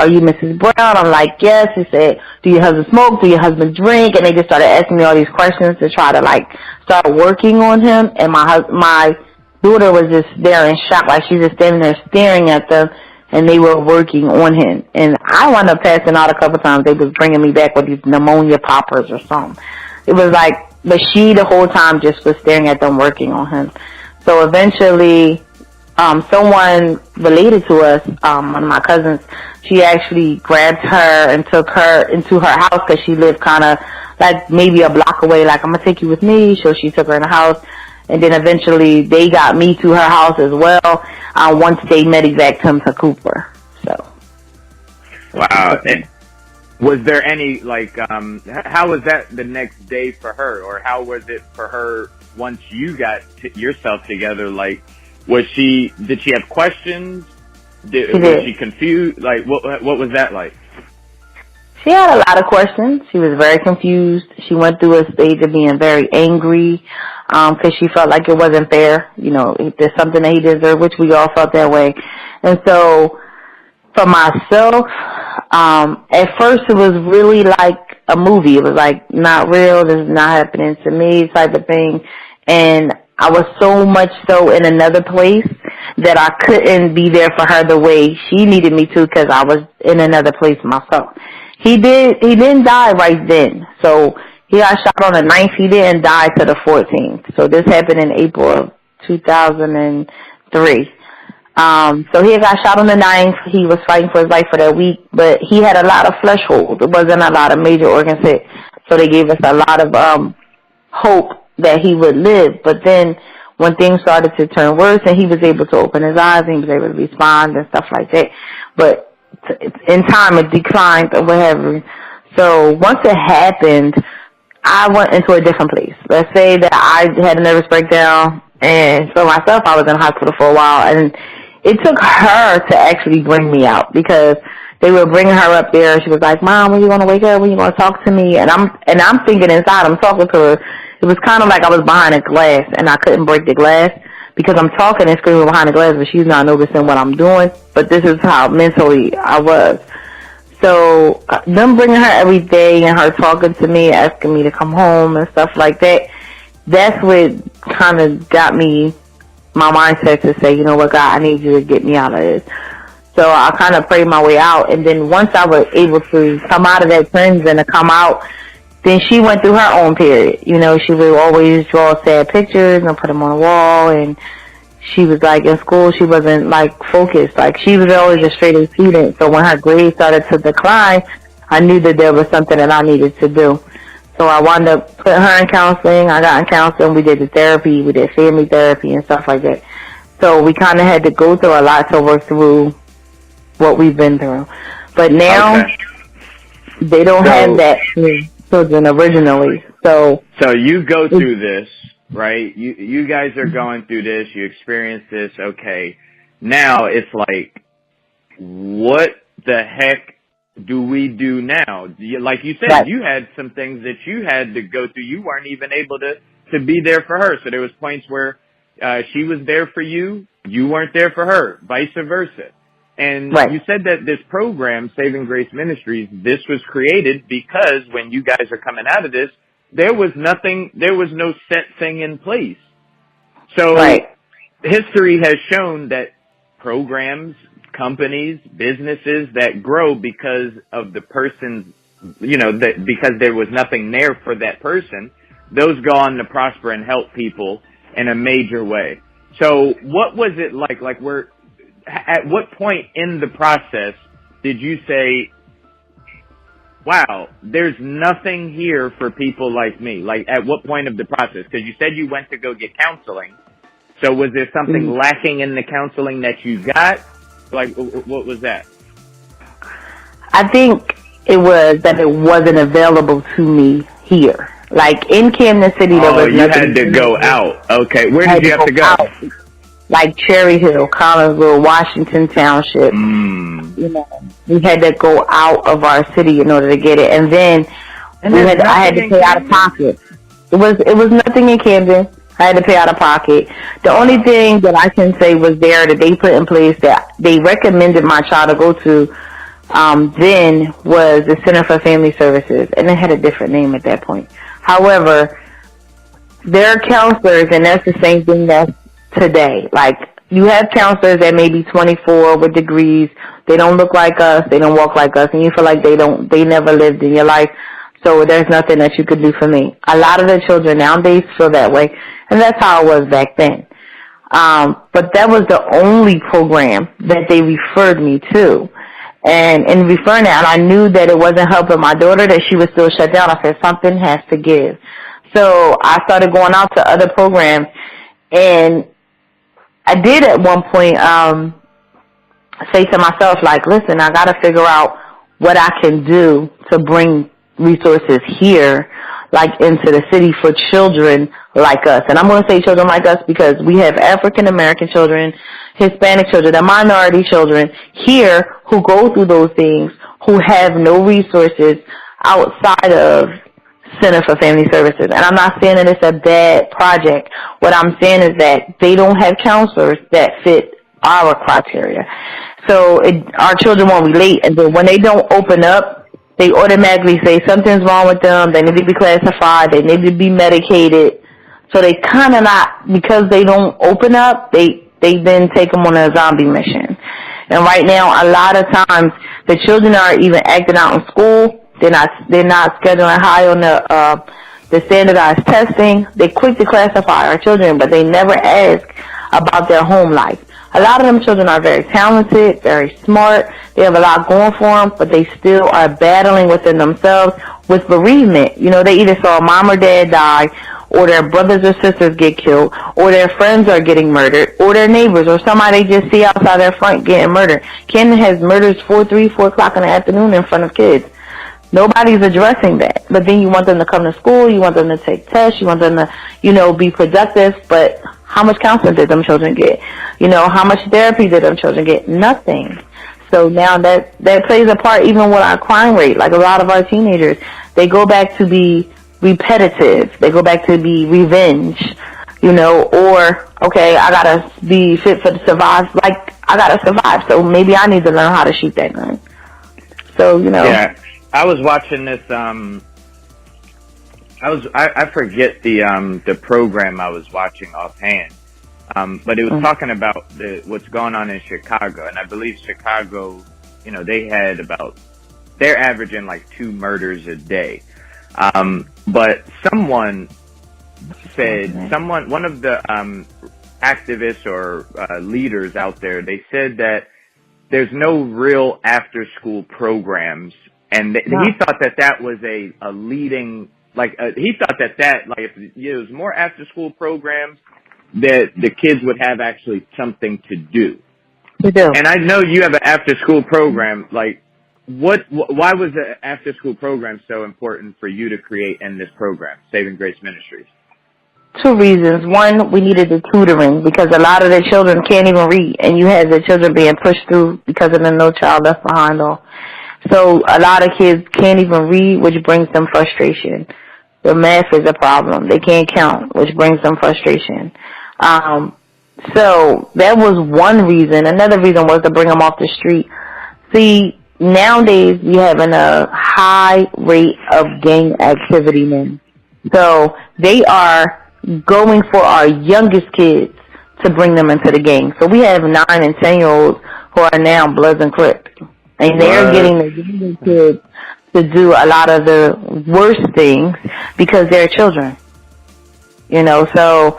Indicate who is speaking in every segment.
Speaker 1: are you Mrs. Brown? I'm like, yes. He said, do your husband smoke? Do your husband drink? And they just started asking me all these questions to try to, like, start working on him. And my daughter was just there in shock, like she was just standing there staring at them, and they were working on him. And I wound up passing out a couple times. They was bringing me back with these pneumonia poppers or something. It was like, but she the whole time just was staring at them working on him. So eventually, someone related to us, one of my cousins, she actually grabbed her and took her into her house because she lived kind of like maybe a block away. Like, I'm going to take you with me. So she took her in the house. And then eventually they got me to her house as well once they medevaced him to Cooper. So.
Speaker 2: Wow. And was there any, like, how was that the next day for her? Or how was it for her once you got yourself together? Like, did she have questions? Was she confused? Like, what was that like?
Speaker 1: She had a lot of questions. She was very confused. She went through a stage of being very angry because she felt like it wasn't fair. You know, if there's something that he deserved, which we all felt that way. And so for myself, at first it was really like a movie. It was like, not real, this is not happening to me type of thing. And I was so much so in another place that I couldn't be there for her the way she needed me to because I was in another place myself. He didn't die right then. So he got shot on the 9th. He didn't die till the 14th. So this happened in April of 2003. So he got shot on the 9th. He was fighting for his life for that week, but he had a lot of flesh holes. It wasn't a lot of major organs hit. So they gave us a lot of hope that he would live. But then when things started to turn worse and he was able to open his eyes and he was able to respond and stuff like that. But in time it declined or whatever. So once it happened, I went into a different place. Let's say that I had a nervous breakdown, and for myself, I was in the hospital for a while, and it took her to actually bring me out because they were bringing her up there. She was like, Mom, when you going to wake up? When you going to talk to me? And I'm thinking inside, I'm talking to her. It was kind of like I was behind a glass, and I couldn't break the glass because I'm talking and screaming behind the glass, but she's not noticing what I'm doing. But this is how mentally I was. So them bringing her every day and her talking to me, asking me to come home and stuff like that, that's what kind of got me, my mindset to say, you know what, God, I need you to get me out of this. So I kind of prayed my way out. And then once I was able to come out of that cleanse and to come out, then she went through her own period. You know, she would always draw sad pictures and put them on the wall. And she was like, in school, she wasn't like focused. Like, she was always a straight A student. So when her grades started to decline, I knew that there was something that I needed to do. So I wound up putting her in counseling. I got in counseling. We did the therapy. We did family therapy and stuff like that. So we kind of had to go through a lot to work through what we've been through. But now, they don't have that for children originally. So
Speaker 2: you go through this, right? You guys are going through this. You experience this. Okay. Now it's like, what the heck do we do now? Like you said, you had some things that you had to go through. You weren't even able to be there for her. So there was points where she was there for you. You weren't there for her, vice versa. And you said that this program, Saving Grace Ministries, this was created because when you guys are coming out of this, there was no set thing in place. So history has shown that programs, companies, businesses that grow because of the person's, because there was nothing there for that person, those go on to prosper and help people in a major way. So what was it like? Like, at what point in the process did you say, wow, there's nothing here for people like me? Like, at what point of the process? Because you said you went to go get counseling. So was there something lacking in the counseling that you got? Like, what was that?
Speaker 1: I think it was that it wasn't available to me here. Like, in Camden City, there was nothing.
Speaker 2: You had to go out. Okay. Where did you have to go? Out.
Speaker 1: Like Cherry Hill, Collinsville, Washington Township. You know, we had to go out of our city in order to get it. And then I had to pay out of pocket. It was nothing in Camden. I had to pay out of pocket. The only thing that I can say was there that they put in place that they recommended my child to go to then was the Center for Family Services, and it had a different name at that point. However, there are counselors, and that's the same thing that's today. Like, you have counselors that may be 24 with degrees. They don't look like us. They don't walk like us, and you feel like they never lived in your life. So there's nothing that you could do for me. A lot of the children nowadays feel that way, and that's how it was back then. But that was the only program that they referred me to. And in referring that, I knew that it wasn't helping my daughter, that she was still shut down. I said, something has to give. So I started going out to other programs, and I did at one point say to myself, like, listen, I got to figure out what I can do to bring resources here, like into the city for children like us. And I'm going to say children like us because we have African-American children, Hispanic children, and minority children here who go through those things, who have no resources outside of Center for Family Services. And I'm not saying that it's a bad project. What I'm saying is that they don't have counselors that fit our criteria. So our children won't relate, and then when they don't open up, they automatically say something's wrong with them, they need to be classified, they need to be medicated. So they kind of not, because they don't open up, they then take them on a zombie mission. And right now, a lot of times, the children are even acting out in school. They're not scheduling high on the standardized testing. They're quick to classify our children, but they never ask about their home life. A lot of them children are very talented, very smart. They have a lot going for them, but they still are battling within themselves with bereavement. You know, they either saw mom or dad die, or their brothers or sisters get killed, or their friends are getting murdered, or their neighbors, or somebody they just see outside their front getting murdered. Camden has murders 4 o'clock in the afternoon in front of kids. Nobody's addressing that. But then you want them to come to school, you want them to take tests, you want them to, be productive, but how much counseling did them children get? How much therapy did them children get? Nothing. So now that plays a part even with our crime rate. Like a lot of our teenagers, they go back to be repetitive. They go back to be revenge, or, okay, I gotta be fit for the survive. Like, I gotta survive, so maybe I need to learn how to shoot that gun. So,
Speaker 2: Yeah, I was watching this, I forget the program I was watching offhand. But it was talking about what's going on in Chicago, and I believe Chicago, they're averaging like 2 murders a day. But someone said, one of the activists or leaders out there, they said that there's no real after-school programs, and he thought that was a leading, he thought that if there was more after-school programs, that the kids would have actually something to do.
Speaker 1: We do.
Speaker 2: And I know you have an after-school program. Like, why was the after-school program so important for you to create in this program, Saving Grace Ministries?
Speaker 1: 2 reasons. One, we needed the tutoring because a lot of the children can't even read, and you had the children being pushed through because of the No Child Left Behind law. So a lot of kids can't even read, which brings them frustration. The math is a problem. They can't count, which brings them frustration. So that was one reason. Another reason was to bring them off the street. See, nowadays we having a high rate of gang activity men. So they are going for our youngest kids to bring them into the gang. So we have 9 and 10-year-olds who are now Bloods and Crips. And they're getting the younger kids to do a lot of the worst things because they're children. So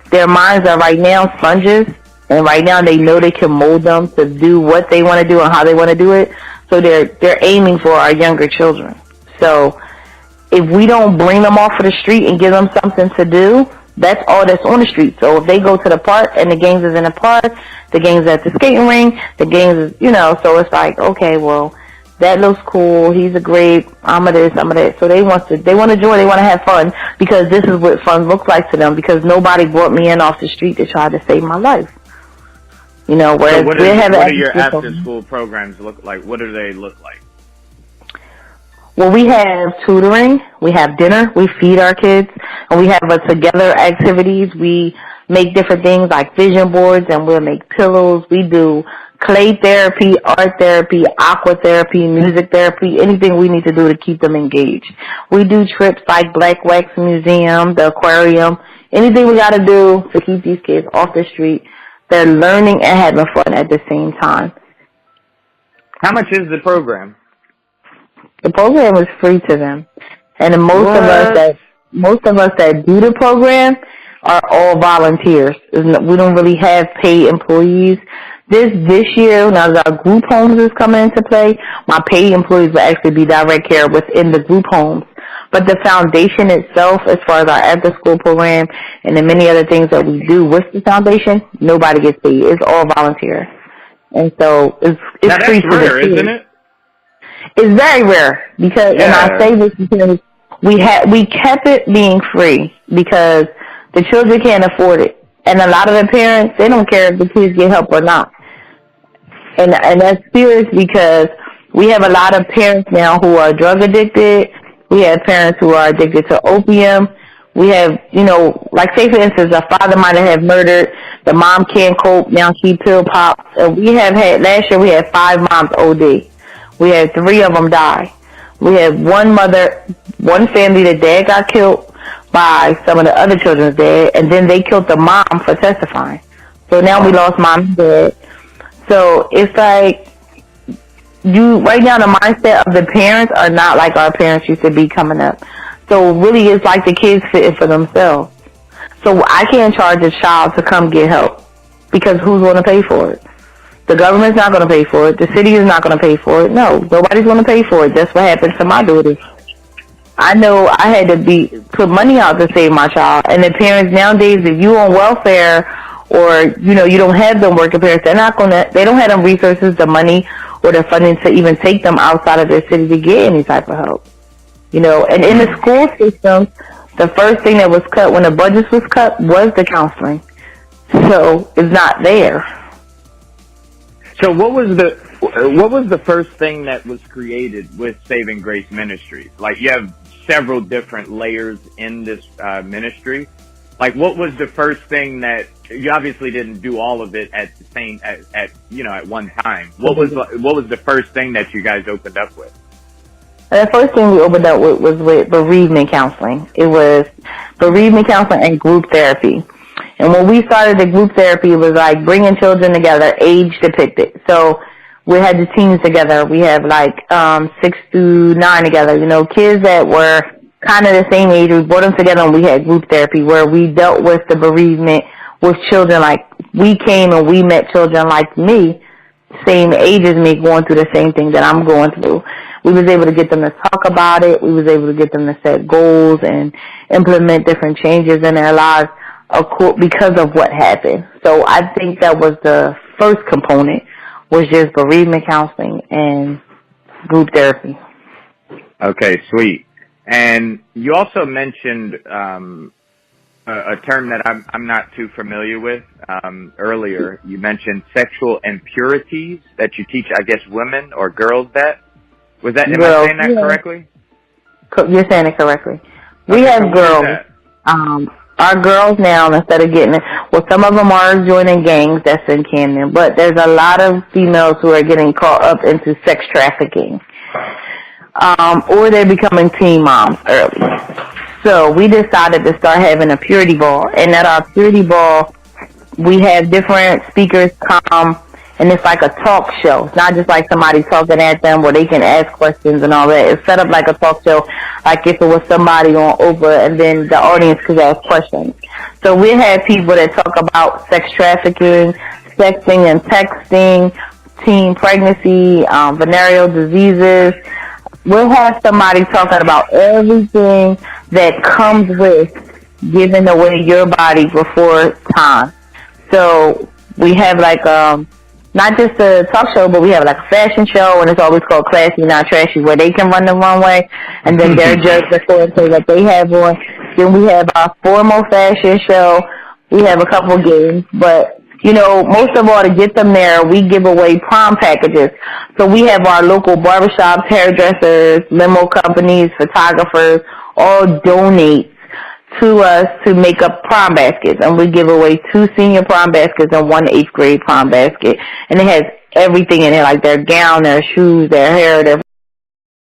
Speaker 1: their minds are right now sponges, and right now they know they can mold them to do what they want to do and how they want to do it. So they're aiming for our younger children. So if we don't bring them off of the street and give them something to do, that's all that's on the street. So if they go to the park and the gangs is in the park, the gangs at the skating rink, the gangs is, so it's like, okay, well, that looks cool. He's a grape. I'm a this, I'm a that. So they want to joy. They want to have fun because this is what fun looks like to them because nobody brought me in off the street to try to save my life. Whereas
Speaker 2: so what do your after-school programs look like? What do they look like?
Speaker 1: Well, we have tutoring. We have dinner. We feed our kids. And we have together activities. We make different things like vision boards, and we'll make pillows. We do clay therapy, art therapy, aqua therapy, music therapy, anything we need to do to keep them engaged. We do trips like Black Wax Museum, the aquarium, anything we got to do to keep these kids off the street. They're learning and having fun at the same time.
Speaker 2: How much is the program?
Speaker 1: The program is free to them. And most of us that do the program are all volunteers. We don't really have paid employees. This year, now that our group homes is coming into play, my paid employees will actually be direct care within the group homes. But the foundation itself, as far as our after-school program and the many other things that we do with the foundation, nobody gets paid. It's all volunteer. And so it's
Speaker 2: now
Speaker 1: free
Speaker 2: that's rare, isn't it?
Speaker 1: It's very rare because, and I say this because we kept it being free because the children can't afford it. And a lot of the parents, they don't care if the kids get help or not. And that's serious because we have a lot of parents now who are drug addicted. We have parents who are addicted to opium. We have, like say for instance, a father might have murdered. The mom can't cope. Now she pill pops. And last year we had 5 moms OD. We had 3 of them die. We had one family, the dad got killed by some of the other children's dad, and then they killed the mom for testifying. So now we lost mom and dad. So it's like, right now the mindset of the parents are not like our parents used to be coming up. So really it's like the kids fitting for themselves. So I can't charge a child to come get help because who's going to pay for it? The government's not going to pay for it. The city is not going to pay for it. No, nobody's going to pay for it. That's what happened to my daughter. I know I had to put money out to save my child. And the parents nowadays, if you on welfare or, you don't have them working parents, they don't have them resources, the money, or the funding to even take them outside of their city to get any type of help. And in the school system, the first thing that was cut when the budgets was cut was the counseling. So it's not there.
Speaker 2: So what was the first thing that was created with Saving Grace Ministries? Like you have several different layers in this ministry. Like what was the first thing that you obviously didn't do all of it at the same at one time? What was the first thing that you guys opened up with?
Speaker 1: The first thing we opened up with was with bereavement counseling. It was bereavement counseling and group therapy. And when we started the group therapy, it was like bringing children together, age depicted. So we had the teams together. We have 6 through 9 together. Kids that were kind of the same age. We brought them together and we had group therapy where we dealt with the bereavement with children. Like we came and we met children like me, same age as me, going through the same thing that I'm going through. We was able to get them to talk about it. We was able to get them to set goals and implement different changes in their lives because of what happened. So I think that was the first component, was just bereavement counseling and group therapy.
Speaker 2: Okay, sweet. And you also mentioned a term that I'm not too familiar with earlier. You mentioned sexual impurities that you teach, I guess, women or girls that. Am I saying that correctly?
Speaker 1: You're saying it correctly. We have girls. Our girls now, instead of getting it, some of them are joining gangs that's in Camden, but there's a lot of females who are getting caught up into sex trafficking. Or they're becoming teen moms early. So we decided to start having a purity ball. And at our purity ball, we have different speakers come, and it's like a talk show. It's not just like somebody talking at them where they can ask questions and all that. It's set up like a talk show, like if it was somebody on Oprah and then the audience could ask questions. So we have people that talk about sex trafficking, sexting and texting, teen pregnancy, venereal diseases. We'll have somebody talking about everything that comes with giving away your body before time. So we have not just a talk show, but we have a fashion show, and it's always called Classy Not Trashy, where they can run the runway, and then they're judged according to what they have on. Then we have our formal fashion show. We have a couple games, but most of all, to get them there, we give away prom packages. So we have our local barbershops, hairdressers, limo companies, photographers, all donate to us to make up prom baskets. And we give away 2 senior prom baskets and 1 8th grade prom basket. And it has everything in it, like their gown, their shoes, their hair, their